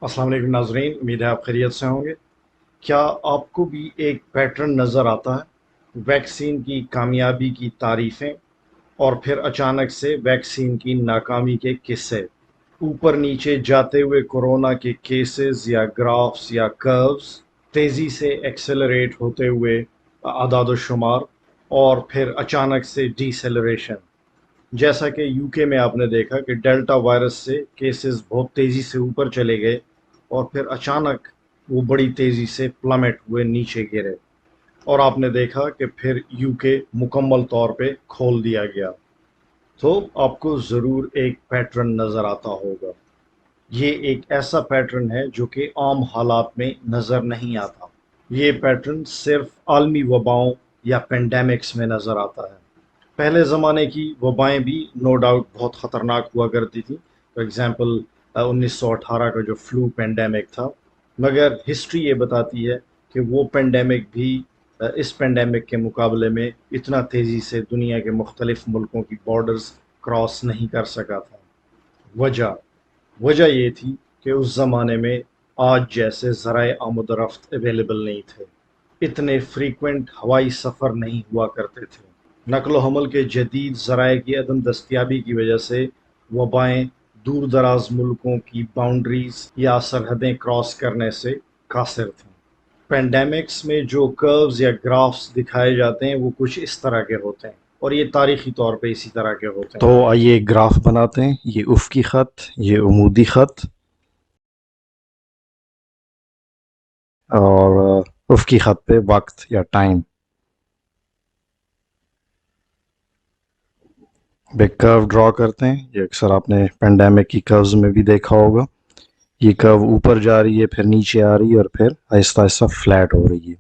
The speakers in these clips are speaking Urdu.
السلام علیکم ناظرین، امید ہے آپ خیریت سے ہوں گے۔ کیا آپ کو بھی ایک پیٹرن نظر آتا ہے؟ ویکسین کی کامیابی کی تعریفیں اور پھر اچانک سے ویکسین کی ناکامی کے قصے، اوپر نیچے جاتے ہوئے کورونا کے کیسز یا گرافز یا کروز، تیزی سے ایکسلریٹ ہوتے ہوئے اعداد و شمار، اور پھر اچانک سے ڈی سیلریشن۔ جیسا کہ یو کے میں آپ نے دیکھا کہ ڈیلٹا وائرس سے کیسز بہت تیزی سے اوپر چلے گئے اور پھر اچانک وہ بڑی تیزی سے پلمٹ ہوئے نیچے گرے، اور آپ نے دیکھا کہ پھر یو کے مکمل طور پہ کھول دیا گیا۔ تو آپ کو ضرور ایک پیٹرن نظر آتا ہوگا۔ یہ ایک ایسا پیٹرن ہے جو کہ عام حالات میں نظر نہیں آتا۔ یہ پیٹرن صرف عالمی وباؤں یا پینڈیمکس میں نظر آتا ہے۔ پہلے زمانے کی وبائیں بھی نو ڈاؤٹ بہت خطرناک ہوا کرتی تھیں، فار ایگزامپل 1918 کا جو فلو پینڈیمک تھا، مگر ہسٹری یہ بتاتی ہے کہ وہ پینڈیمک بھی اس پینڈیمک کے مقابلے میں اتنا تیزی سے دنیا کے مختلف ملکوں کی بارڈرز کراس نہیں کر سکا تھا۔ وجہ یہ تھی کہ اس زمانے میں آج جیسے ذرائع آمد و رفت اویلیبل نہیں تھے، اتنے فریکوینٹ ہوائی سفر نہیں ہوا کرتے تھے، نقل و حمل کے جدید ذرائع کی عدم دستیابی کی وجہ سے وبائیں دور دراز ملکوں کی باؤنڈریز یا سرحدیں کراس کرنے سے قاصر تھیں۔ پینڈیمکس میں جو کروز یا گرافز دکھائے جاتے ہیں وہ کچھ اس طرح کے ہوتے ہیں، اور یہ تاریخی طور پہ اسی طرح کے ہوتے تو ہیں۔ آئیے ایک گراف بناتے ہیں، یہ افقی خط، یہ عمودی خط، اور افقی خط پہ وقت یا ٹائم پہ کرو ڈرا کرتے ہیں۔ یہ اکثر آپ نے پینڈیمک کی کروز میں بھی دیکھا ہوگا، یہ کرو اوپر جا رہی ہے، پھر نیچے آ رہی ہے، اور پھر آہستہ آہستہ فلیٹ ہو رہی ہے۔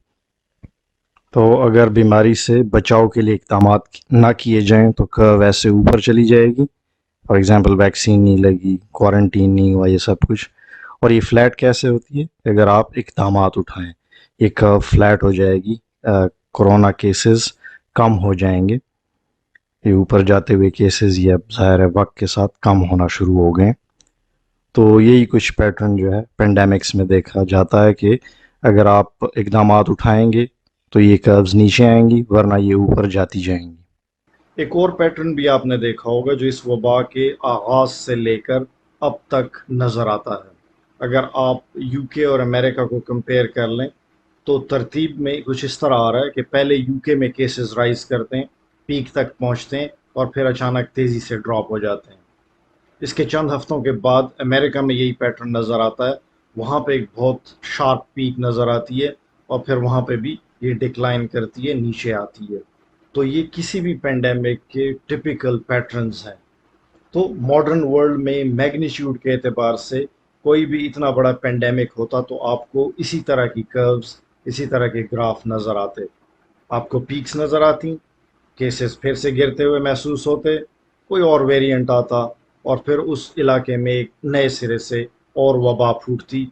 تو اگر بیماری سے بچاؤ کے لیے اقدامات نہ کیے جائیں تو کرو ایسے اوپر چلی جائے گی، فار ایگزامپل ویکسین نہیں لگی، کوارنٹین نہیں ہوا، یہ سب کچھ۔ اور یہ فلیٹ کیسے ہوتی ہے؟ کہ اگر آپ اقدامات اٹھائیں یہ کرو فلیٹ ہو جائے گی، کورونا کیسز کم ہو جائیں گے۔ یہ اوپر جاتے ہوئے کیسز یہ اب ظاہر ہے وقت کے ساتھ کم ہونا شروع ہو گئے۔ تو یہی کچھ پیٹرن جو ہے پینڈیمکس میں دیکھا جاتا ہے کہ اگر آپ اقدامات اٹھائیں گے تو یہ کروز نیچے آئیں گی، ورنہ یہ اوپر جاتی جائیں گی۔ ایک اور پیٹرن بھی آپ نے دیکھا ہوگا جو اس وبا کے آغاز سے لے کر اب تک نظر آتا ہے۔ اگر آپ یو کے اور امریکہ کو کمپیئر کر لیں تو ترتیب میں کچھ اس طرح آ رہا ہے کہ پہلے یو کے میں کیسز رائز کرتے ہیں، پیک تک پہنچتے ہیں، اور پھر اچانک تیزی سے ڈراپ ہو جاتے ہیں۔ اس کے چند ہفتوں کے بعد امریکہ میں یہی پیٹرن نظر آتا ہے، وہاں پہ ایک بہت شارپ پیک نظر آتی ہے، اور پھر وہاں پہ بھی یہ ڈکلائن کرتی ہے، نیچے آتی ہے۔ تو یہ کسی بھی پینڈیمک کے ٹپیکل پیٹرنز ہیں۔ تو ماڈرن ورلڈ میں میگنیچیوڈ کے اعتبار سے کوئی بھی اتنا بڑا پینڈیمک ہوتا تو آپ کو اسی طرح کی کروز، اسی طرح کے گراف نظر آتے۔ آپ کو پیکس نظر آتی، کیسز پھر سے گرتے ہوئے محسوس ہوتے، کوئی اور ویریئنٹ آتا، اور پھر اس علاقے میں ایک نئے سرے سے اور وبا پھوٹتی،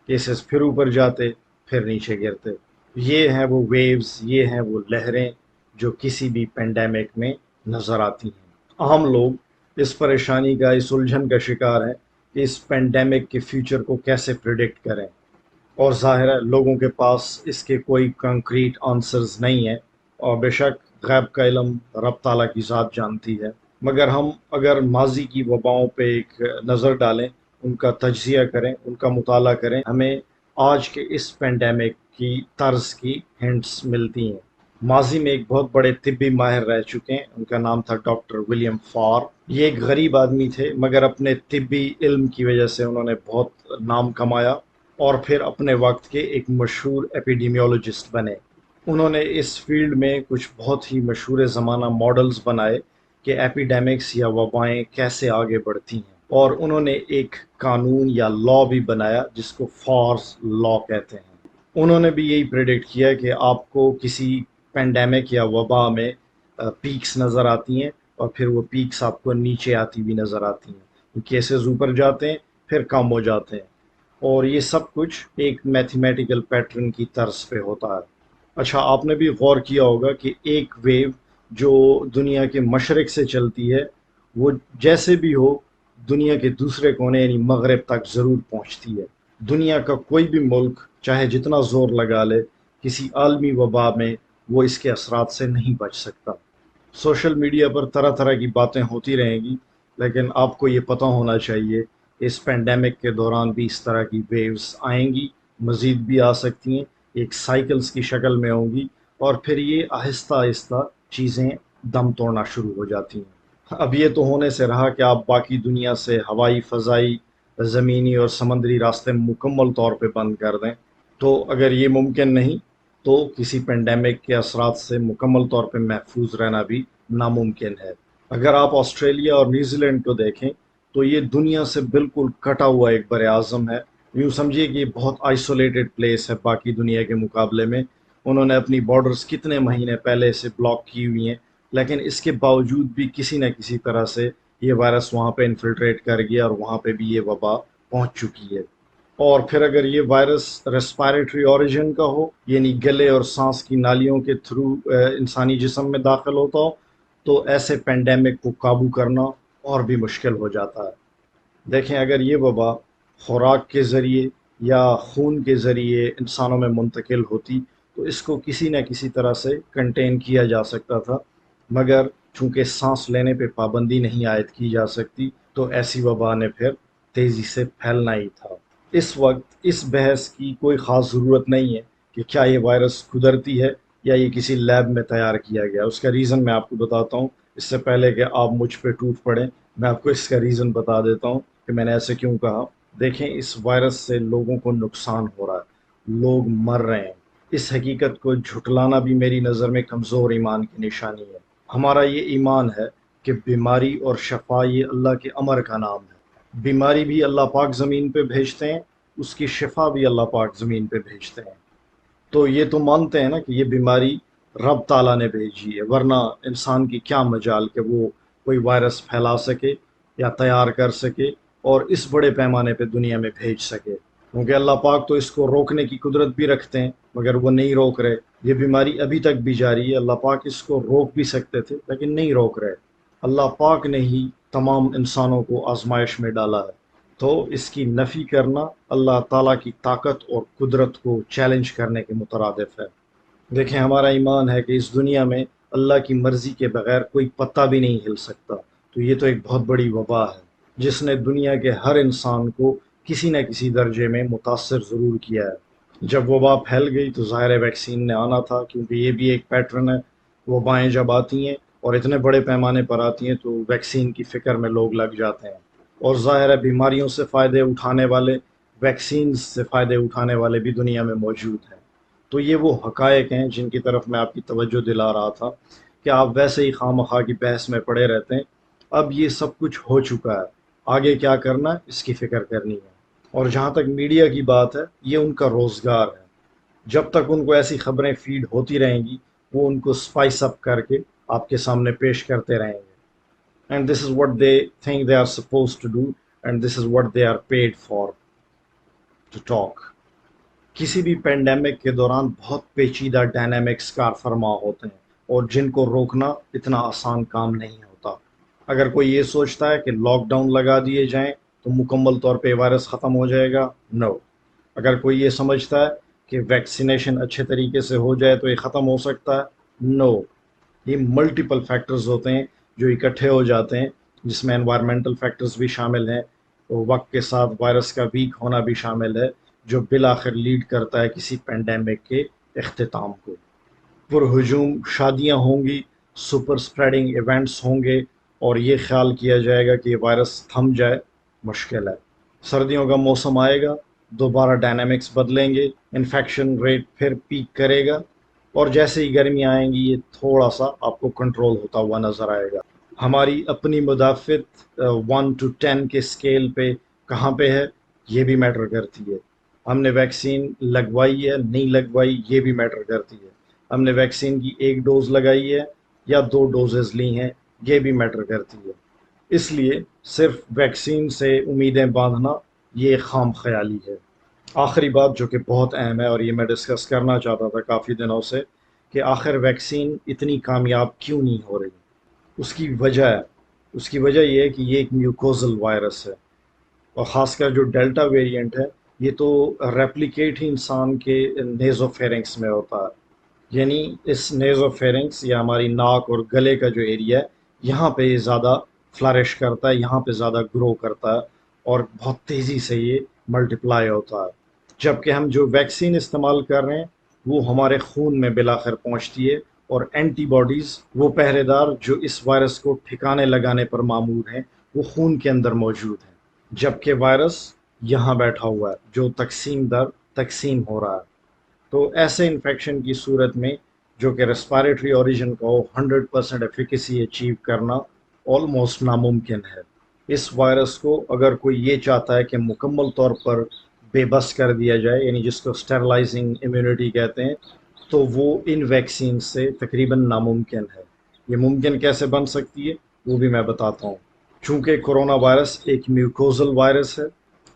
کیسز پھر اوپر جاتے، پھر نیچے گرتے۔ یہ ہیں وہ ویوز، یہ ہیں وہ لہریں جو کسی بھی پینڈیمک میں نظر آتی ہیں۔ عام لوگ اس پریشانی کا، اس الجھن کا شکار ہیں کہ اس پینڈیمک کے فیوچر کو کیسے پریڈکٹ کریں، اور ظاہر ہے لوگوں کے پاس اس کے کوئی کنکریٹ آنسرز نہیں ہیں، اور بے شک غیب کا علم رب تعالیٰ کی ذات جانتی ہے، مگر ہم اگر ماضی کی وباؤں پہ ایک نظر ڈالیں، ان کا تجزیہ کریں، ان کا مطالعہ کریں، ہمیں آج کے اس پینڈیمک کی طرز کی ہنٹس ملتی ہیں۔ ماضی میں ایک بہت بڑے طبی ماہر رہ چکے ہیں، ان کا نام تھا ڈاکٹر ولیم فار۔ یہ ایک غریب آدمی تھے، مگر اپنے طبی علم کی وجہ سے انہوں نے بہت نام کمایا، اور پھر اپنے وقت کے ایک مشہور ایپیڈیمیولوجسٹ بنے۔ انہوں نے اس فیلڈ میں کچھ بہت ہی مشہور زمانہ ماڈلز بنائے کہ ایپیڈیمکس یا وبائیں کیسے آگے بڑھتی ہیں، اور انہوں نے ایک قانون یا لاء بھی بنایا جس کو فارز لاء کہتے ہیں۔ انہوں نے بھی یہی پریڈکٹ کیا کہ آپ کو کسی پینڈیمک یا وبا میں پیکس نظر آتی ہیں، اور پھر وہ پیکس آپ کو نیچے آتی بھی نظر آتی ہیں، کیسز اوپر جاتے ہیں، پھر کم ہو جاتے ہیں، اور یہ سب کچھ ایک میتھمیٹیکل پیٹرن کی طرز پہ ہوتا ہے۔ اچھا، آپ نے بھی غور کیا ہوگا کہ ایک ویو جو دنیا کے مشرق سے چلتی ہے وہ جیسے بھی ہو دنیا کے دوسرے کونے یعنی مغرب تک ضرور پہنچتی ہے۔ دنیا کا کوئی بھی ملک چاہے جتنا زور لگا لے، کسی عالمی وبا میں وہ اس کے اثرات سے نہیں بچ سکتا۔ سوشل میڈیا پر طرح طرح کی باتیں ہوتی رہیں گی، لیکن آپ کو یہ پتہ ہونا چاہیے کہ اس پینڈیمک کے دوران بھی اس طرح کی ویوز آئیں گی، مزید بھی آ سکتی ہیں، ایک سائیکلز کی شکل میں ہوں گی، اور پھر یہ آہستہ آہستہ چیزیں دم توڑنا شروع ہو جاتی ہیں۔ اب یہ تو ہونے سے رہا کہ آپ باقی دنیا سے ہوائی، فضائی، زمینی اور سمندری راستے مکمل طور پہ بند کر دیں، تو اگر یہ ممکن نہیں تو کسی پینڈیمک کے اثرات سے مکمل طور پہ محفوظ رہنا بھی ناممکن ہے۔ اگر آپ آسٹریلیا اور نیوزی لینڈ کو دیکھیں تو یہ دنیا سے بالکل کٹا ہوا ایک بر اعظم ہے۔ یوں سمجھیے کہ یہ بہت آئسولیٹڈ پلیس ہے باقی دنیا کے مقابلے میں۔ انہوں نے اپنی بارڈرز کتنے مہینے پہلے سے بلاک کی ہوئی ہیں، لیکن اس کے باوجود بھی کسی نہ کسی طرح سے یہ وائرس وہاں پہ انفلٹریٹ کر گیا اور وہاں پہ بھی یہ وبا پہنچ چکی ہے۔ اور پھر اگر یہ وائرس ریسپائریٹری اوریجن کا ہو، یعنی گلے اور سانس کی نالیوں کے تھرو انسانی جسم میں داخل ہوتا ہو، تو ایسے پینڈیمک کو قابو کرنا اور بھی مشکل ہو جاتا ہے۔ دیکھیں، اگر یہ وبا خوراک کے ذریعے یا خون کے ذریعے انسانوں میں منتقل ہوتی تو اس کو کسی نہ کسی طرح سے کنٹین کیا جا سکتا تھا، مگر چونکہ سانس لینے پہ پابندی نہیں عائد کی جا سکتی تو ایسی وبا نے پھر تیزی سے پھیلنا ہی تھا۔ اس وقت اس بحث کی کوئی خاص ضرورت نہیں ہے کہ کیا یہ وائرس قدرتی ہے یا یہ کسی لیب میں تیار کیا گیا۔ اس کا ریزن میں آپ کو بتاتا ہوں، اس سے پہلے کہ آپ مجھ پہ ٹوٹ پڑیں میں آپ کو اس کا ریزن بتا دیتا ہوں کہ میں نے ایسے کیوں کہا۔ دیکھیں، اس وائرس سے لوگوں کو نقصان ہو رہا ہے، لوگ مر رہے ہیں۔ اس حقیقت کو جھٹلانا بھی میری نظر میں کمزور ایمان کی نشانی ہے۔ ہمارا یہ ایمان ہے کہ بیماری اور شفا یہ اللہ کے امر کا نام ہے۔ بیماری بھی اللہ پاک زمین پہ بھیجتے ہیں، اس کی شفا بھی اللہ پاک زمین پہ بھیجتے ہیں۔ تو یہ تو مانتے ہیں نا کہ یہ بیماری رب تعالیٰ نے بھیجی ہے، ورنہ انسان کی کیا مجال کہ وہ کوئی وائرس پھیلا سکے یا تیار کر سکے اور اس بڑے پیمانے پہ دنیا میں بھیج سکے، کیونکہ اللہ پاک تو اس کو روکنے کی قدرت بھی رکھتے ہیں مگر وہ نہیں روک رہے۔ یہ بیماری ابھی تک بھی جاری ہے، اللہ پاک اس کو روک بھی سکتے تھے لیکن نہیں روک رہے۔ اللہ پاک نے ہی تمام انسانوں کو آزمائش میں ڈالا ہے، تو اس کی نفی کرنا اللہ تعالیٰ کی طاقت اور قدرت کو چیلنج کرنے کے مترادف ہے۔ دیکھیں، ہمارا ایمان ہے کہ اس دنیا میں اللہ کی مرضی کے بغیر کوئی پتا بھی نہیں ہل سکتا، تو یہ تو ایک بہت بڑی وبا ہے جس نے دنیا کے ہر انسان کو کسی نہ کسی درجے میں متاثر ضرور کیا ہے۔ جب وبا پھیل گئی تو ظاہر ویکسین نے آنا تھا، کیونکہ یہ بھی ایک پیٹرن ہے۔ وبائیں جب آتی ہیں اور اتنے بڑے پیمانے پر آتی ہیں تو ویکسین کی فکر میں لوگ لگ جاتے ہیں، اور ظاہر ہے بیماریوں سے فائدے اٹھانے والے، ویکسینز سے فائدے اٹھانے والے بھی دنیا میں موجود ہیں۔ تو یہ وہ حقائق ہیں جن کی طرف میں آپ کی توجہ دلا رہا تھا کہ آپ ویسے ہی خواہ مخواہ کی بحث میں پڑے رہتے ہیں۔ اب یہ سب کچھ ہو چکا ہے، آگے کیا کرنا ہے اس کی فکر کرنی ہے۔ اور جہاں تک میڈیا کی بات ہے، یہ ان کا روزگار ہے۔ جب تک ان کو ایسی خبریں فیڈ ہوتی رہیں گی وہ ان کو اسپائس اپ کر کے آپ کے سامنے پیش کرتے رہیں گے۔ And this is what they think they are suppose to do, and this is what they are paid for to talk. کسی بھی پینڈیمک کے دوران بہت پیچیدہ ڈائنامکس کار فرما ہوتے ہیں اور جن کو روکنا اتنا آسان کام نہیں ہوتا۔ اگر کوئی یہ سوچتا ہے کہ لاک ڈاؤن لگا دیے جائیں تو مکمل طور پہ وائرس ختم ہو جائے گا، نو۔ اگر کوئی یہ سمجھتا ہے کہ ویکسینیشن اچھے طریقے سے ہو جائے تو یہ ختم ہو سکتا ہے، نو۔ یہ ملٹیپل فیکٹرز ہوتے ہیں جو اکٹھے ہو جاتے ہیں، جس میں انوائرمنٹل فیکٹرز بھی شامل ہیں، وقت کے ساتھ وائرس کا ویک ہونا بھی شامل ہے، جو بالآخر لیڈ کرتا ہے کسی پینڈیمک کے اختتام کو۔ پرہجوم شادیاں ہوں گی، سپر سپریڈنگ ایونٹس ہوں گے، اور یہ خیال کیا جائے گا کہ یہ وائرس تھم جائے، مشکل ہے۔ سردیوں کا موسم آئے گا، دوبارہ ڈائنامکس بدلیں گے، انفیکشن ریٹ پھر پیک کرے گا، اور جیسے ہی گرمی آئیں گی یہ تھوڑا سا آپ کو کنٹرول ہوتا ہوا نظر آئے گا۔ ہماری اپنی مدافعت 1 to 10 کے اسکیل پہ کہاں پہ ہے یہ بھی میٹر کرتی ہے۔ ہم نے ویکسین لگوائی ہے نہیں لگوائی یہ بھی میٹر کرتی ہے۔ ہم نے ویکسین کی ایک ڈوز لگائی ہے یا 2 ڈوزز لی ہیں یہ بھی میٹر کرتی ہے۔ اس لیے صرف ویکسین سے امیدیں باندھنا یہ خام خیالی ہے۔ آخری بات جو کہ بہت اہم ہے اور یہ میں ڈسکس کرنا چاہتا تھا کافی دنوں سے، کہ آخر ویکسین اتنی کامیاب کیوں نہیں ہو رہی۔ اس کی وجہ یہ ہے کہ یہ ایک میوکوزل وائرس ہے، اور خاص کر جو ڈیلٹا ویریئنٹ ہے یہ تو ریپلیکیٹ ہی انسان کے نیزوفیرنکس میں ہوتا ہے، یعنی اس نیزوفیرنکس یا ہماری ناک اور گلے کا جو ایریا ہے یہاں پہ یہ زیادہ فلرش کرتا ہے، یہاں پہ زیادہ گرو کرتا ہے اور بہت تیزی سے یہ ملٹیپلائی ہوتا ہے۔ جبکہ ہم جو ویکسین استعمال کر رہے ہیں وہ ہمارے خون میں بالآخر پہنچتی ہے، اور اینٹی باڈیز وہ پہرے دار جو اس وائرس کو ٹھکانے لگانے پر مامور ہیں وہ خون کے اندر موجود ہیں، جبکہ وائرس یہاں بیٹھا ہوا ہے جو تقسیم در تقسیم ہو رہا ہے۔ تو ایسے انفیکشن کی صورت میں جو کہ ریسپائریٹری اوریجن کا ہو 100% ایفیکیسی اچیو کرنا آلموسٹ ناممکن ہے۔ اس وائرس کو اگر کوئی یہ چاہتا ہے کہ مکمل طور پر بے بس کر دیا جائے، یعنی جس کو اسٹرلائزنگ امیونٹی کہتے ہیں، تو وہ ان ویکسین سے تقریباً ناممکن ہے۔ یہ ممکن کیسے بن سکتی ہے وہ بھی میں بتاتا ہوں۔ چونکہ کرونا وائرس ایک میوکوزل وائرس ہے،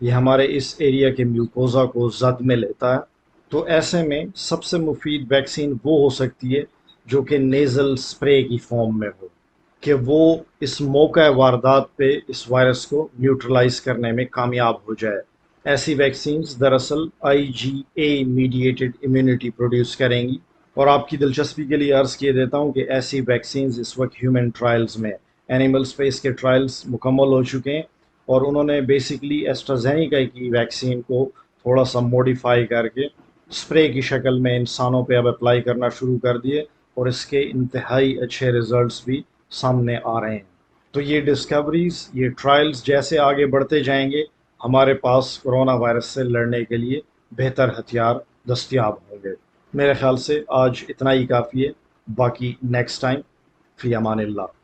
یہ ہمارے اس ایریا کے میوکوزا کو زد میں لیتا ہے، تو ایسے میں سب سے مفید ویکسین وہ ہو سکتی ہے جو کہ نیزل سپرے کی فارم میں ہو، کہ وہ اس موقع واردات پہ اس وائرس کو نیوٹرلائز کرنے میں کامیاب ہو جائے۔ ایسی ویکسینز دراصل IgA میڈیٹڈ امیونٹی پروڈیوس کریں گی، اور آپ کی دلچسپی کے لیے عرض کیے دیتا ہوں کہ ایسی ویکسینز اس وقت ہیومن ٹرائلز میں، اینیملز پہ اس کے ٹرائلز مکمل ہو چکے ہیں، اور انہوں نے بیسکلی ایسٹرازینیکا کی ویکسین کو تھوڑا سا موڈیفائی کر کے اسپرے کی شکل میں انسانوں پہ اب اپلائی کرنا شروع کر دیے، اور اس کے انتہائی اچھے ریزلٹس بھی سامنے آ رہے ہیں۔ تو یہ ڈسکوریز، یہ ٹرائلز جیسے آگے بڑھتے جائیں گے، ہمارے پاس کرونا وائرس سے لڑنے کے لیے بہتر ہتھیار دستیاب ہوں گے۔ میرے خیال سے آج اتنا ہی کافی ہے، باقی نیکسٹ ٹائم، فی امان اللہ۔